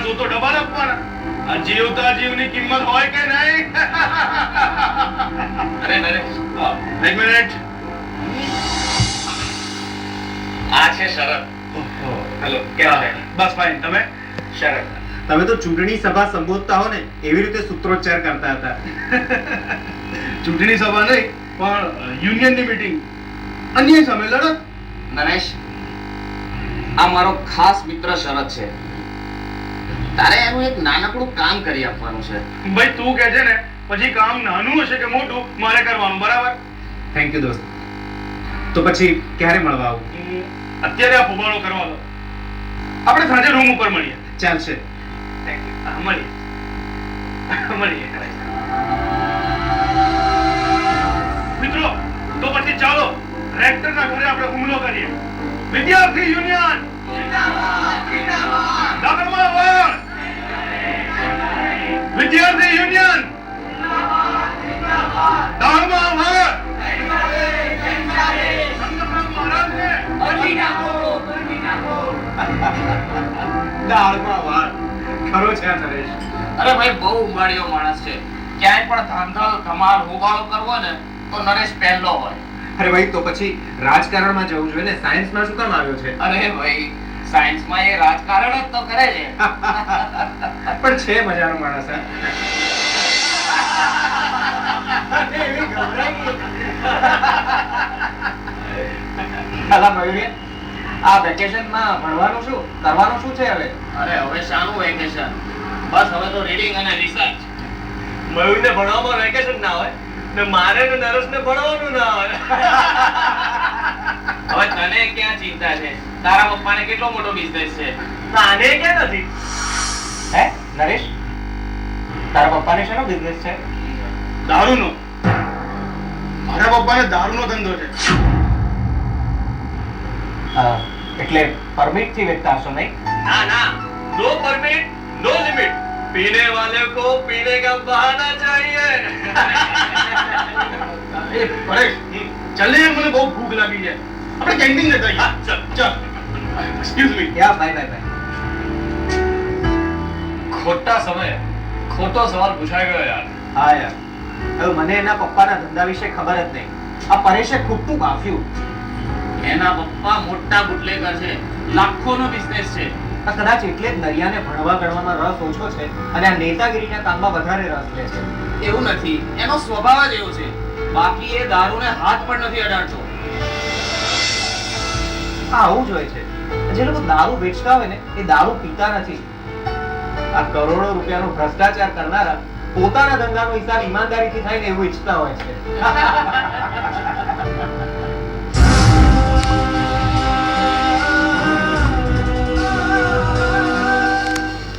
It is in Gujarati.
આપવાના તું તો ડબલ આપવાના. આ જીવતા જીવની કિંમત હોય કે નહીં? અરે નરેશ, એક મિનિટ. આ છે શરત. હેલો, કેમ છે? બસ ફાઇન. તમે? શરત. તમે તો ચૂંટણી સભા સંબોધતા હો ને એવી રીતે સૂત્રોચ્ચાર કરતા હતા. ચૂંટણી સભા નહીં પણ યુનિયનની મીટિંગ. અન્ય સામે લડત. નરેશ, આ મારો ખાસ મિત્ર શરત છે. તારે એનું એક નાનકડું કામ કરી આપવાનું છે. ભાઈ તું કહે છે ને પછી કામ નાનું હશે કે મોટું મારે કરવાનું, બરાબર? થેન્ક યુ દોસ્ત. તો પછી ક્યારે મળવા આવું? અત્યારે આ ફુબાળો કરવા દો. આપણે સાંજે રૂમ ઉપર મળીએ. ચાલશે. Thank you. મળીએ. મિત્રો તો પછી ચાલો રેક્ટરના ઘરે આપણે હુમલો કરીએ. વિદ્યાર્થી યુનિયન દાબરમાં વળ. વિદ્યાર્થી યુનિયન દાબરમાં વળ. દાળમાં વાળ. ખરો છે આ નરેશ. અરે ભાઈ, બહુ ઉંબાડિયો માણસ છે. ક્યાંય પણ ધાંધલ ધમાલ હોબાળો કરવો ને તો નરેશ પહેલો હોય. અરે ભાઈ, તો પછી રાજકારણમાં જવું જોઈએ ને, સાયન્સમાં શું કામ આવ્યો છે? અરે ભાઈ, સાયન્સમાં એ રાજકારણ જ તો કરે છે. પણ છે મજાનો માણસ. અલા મયુરી, આ વેકેશનમાં ભણવાનું શું કરવાનું શું છે હવે? અરે હવે શાનું વેકેશન? બસ હવે તો રીડિંગ અને રિસર્ચ. મયુરને ભણવામાં વેકેશન ના હોય ને મારે ને નરેશને ભણવાનું ના હોય. હવે તને ક્યાં ચિંતા છે? તારા પપ્પાને કેટલો મોટો બિઝનેસ છે. આને ક્યાં નથી? હે નરેશ, તારા પપ્પાને શેનો બિઝનેસ છે? દારૂનો. મારા પપ્પાને દારૂનો ધંધો છે. એટલે પરમિટ થી વેચતા હશો નહીં? ના ના, નો પરમિટ નો લિમિટ. पीने वाले को पीने का बहाना चाहिए. એ પરેશ, ચાલે મને બહુ ભૂખ લાગી છે. આપણે કેન્ટીન જતા આવીએ. ચાલ. Excuse me. Yeah bye bye bye. ખોટા સમયે ખોટો સવાલ પૂછાઈ ગયો યાર. હા યાર, હવે મને એના પપ્પાના ધંધા વિશે ખબર જ નહીં. આ પરેશે ખૂટતું બાફ્યું. એના પપ્પા મોટા બુટલેગર છે. લાખોનો બિઝનેસ છે. આ કદાચ એટલે જ નરિયાને ભણવા ગણવામાં રસ ઓછો છે અને આ નેતાગીરીના કામમાં વધારે રસ લે છે. એવું નથી, એનો સ્વભાવ જ એવો છે. બાકી એ દારૂને હાથ પણ નથી અડાડતો. આ આવું જ હોય છે. જે લોકો દારૂ વેચતા હોય ને એ દારૂ પીતા નથી. આ કરોડો રૂપિયાનો ભ્રષ્ટાચાર કરનારા પોતાના ધંધાનો હિસાબ ઈમાનદારીથી થાય ને એવું ઈચ્છતા હોય છે.